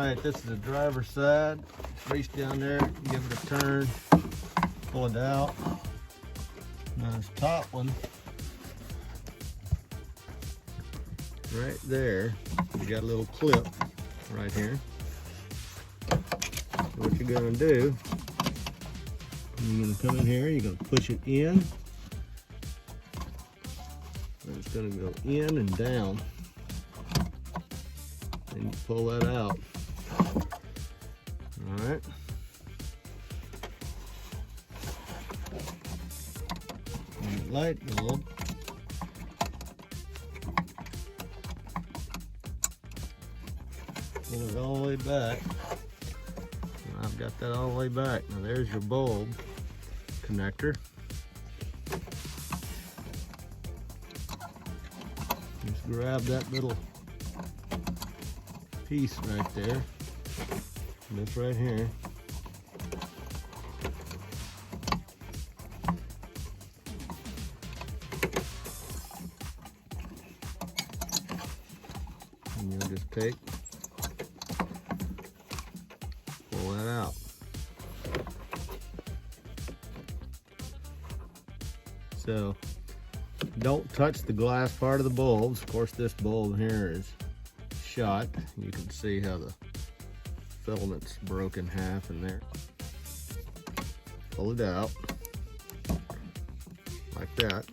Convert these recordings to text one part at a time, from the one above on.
right, this is the driver's side. Reach down there, give it a turn, pull it out. Now this top one, right there, you got a little clip right here. What you're gonna do, you're gonna come in here, you're gonna push it in. And it's gonna go in and down. And you pull that out. All right. And the light bulb. Pull it all the way back. And I've got that all the way back. Now there's your bulb connector. Just grab that little piece right there, this right here. And you'll just pull that out. So don't touch the glass part of the bulbs. Of course, this bulb here is shot. You can see how the filament's broke in half in there. Pull it out like that.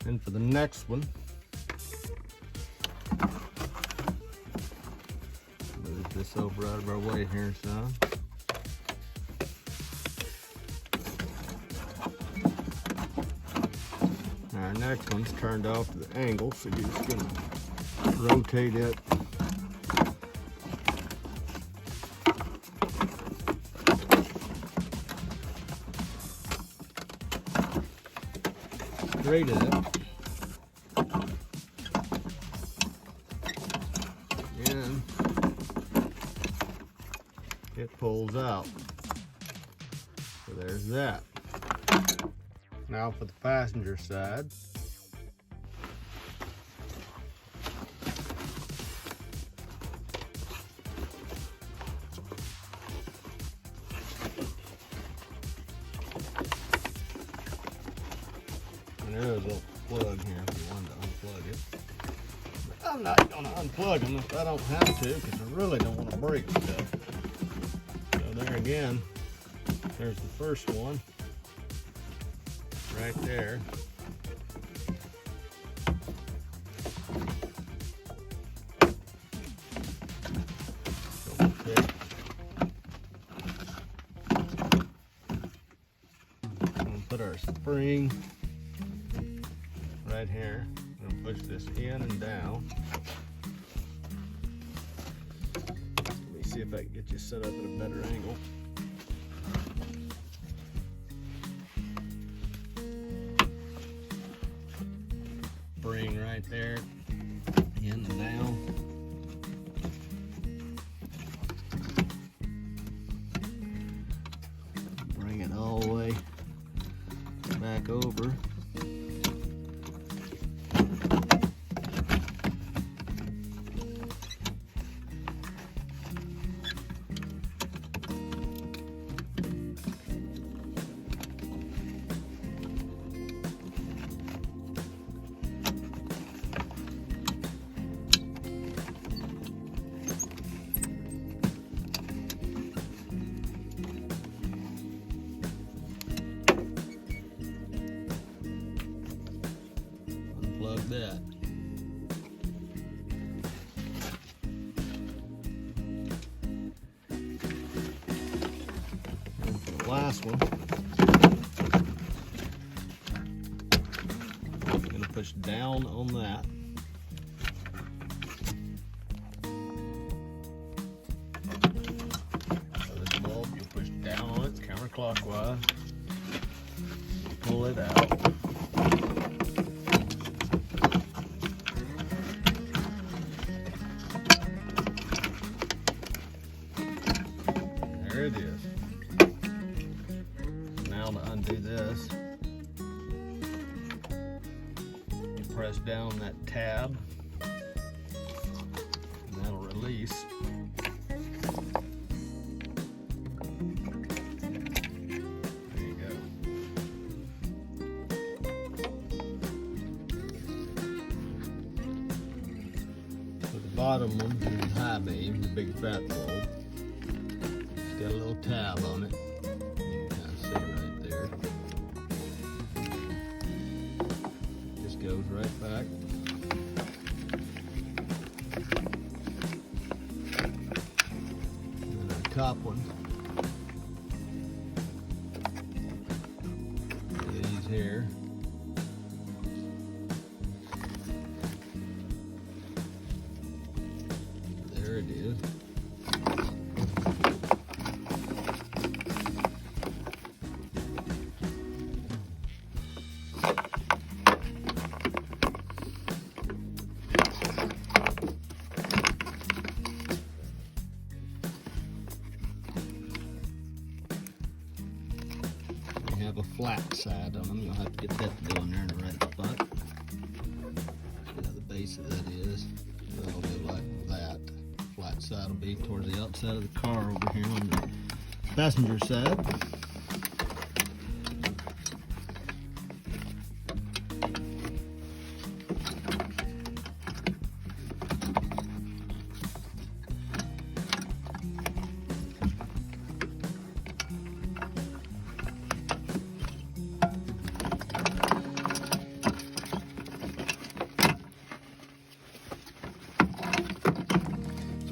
And for the next one, move this over out of our way here some. Our next one's turned off to the angle, so you're just gonna rotate it. Straight it. And it pulls out. So there's that. Now for the passenger side. And there is a plug here if you wanted to unplug it. But I'm not going to unplug them if I don't have to, because I really don't want to break stuff. So there again, there's the first one. Right there. Okay. I'm gonna put our spring right here. I'm gonna push this in and down. Let me see if I can get you set up at a better angle. Spring right there, in and down. Bring it all the way back over. Unplug that. And for the last one, I'm going to push down on that. So this bulb, you push down on it counterclockwise. Pull it out. There it is. Now to undo this, you press down that tab, and that'll release release. There you go. So the bottom one is the high beam, the big fat bulb. It's got a little tab on it. You can kind of see it right there. Just goes right back. And then our top one, these here. There it is. They have a flat side on them. You'll have to get that to go in there in the right spot. See how the base of that is. That'll go like that. Flat side will be towards the outside of the car over here on the passenger side.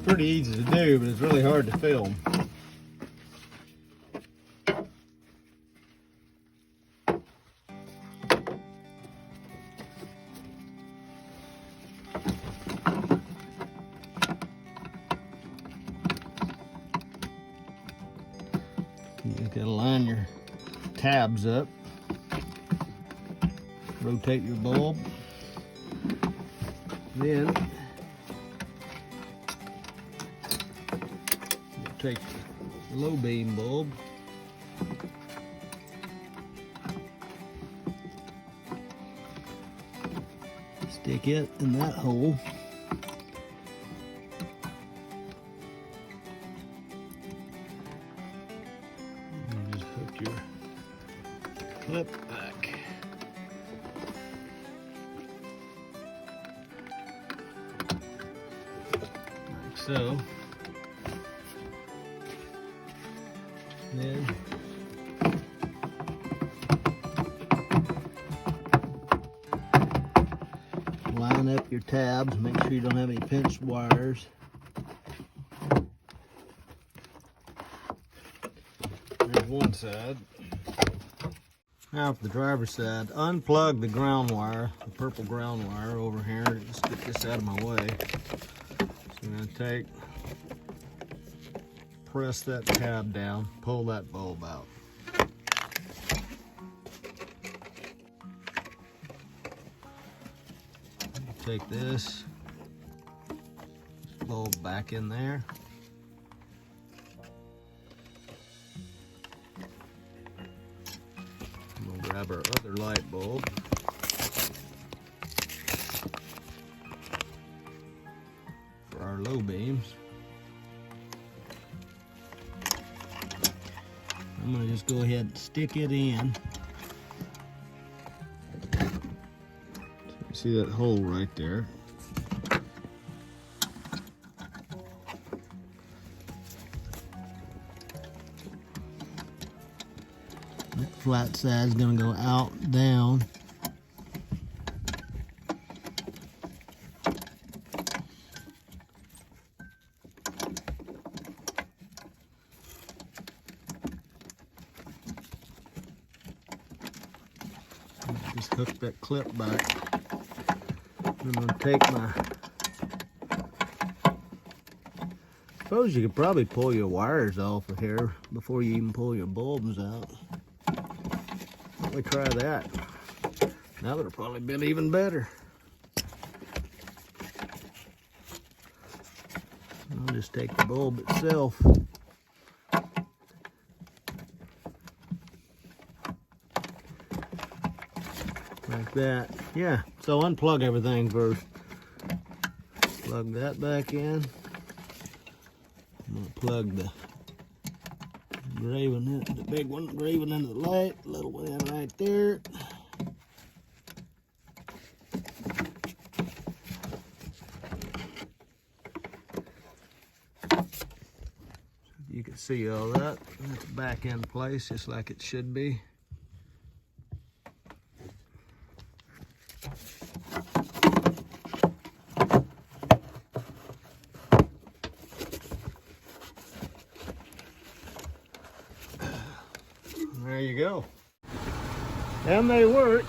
Pretty easy to do, but it's really hard to film. You just gotta line your tabs up, rotate your bulb, then take the low beam bulb, stick it in that hole, and just hook your clip back. Like so. Then line up your tabs, make sure you don't have any pinched wires. There's one side. Now for the driver's side, unplug the ground wire, the purple ground wire over here. Just get this out of my way. So I'm going to press that tab down, pull that bulb out. Take this bulb back in there. We'll grab our other light bulb. For our low beams. I'm going to just go ahead and stick it in. See that hole right there? That flat side is going to go out, down. Just hook that clip back. I'm going to take my... Suppose you could probably pull your wires off of here before you even pull your bulbs out. Let me try that. That would have probably been even better. I'll just take the bulb itself. Like that. Yeah, so unplug everything first. Plug that back in. I'm gonna plug the graven in, the big one graven into the light, little one in right there. You can see all that. That's back in place just like it should be. There you go. And they work.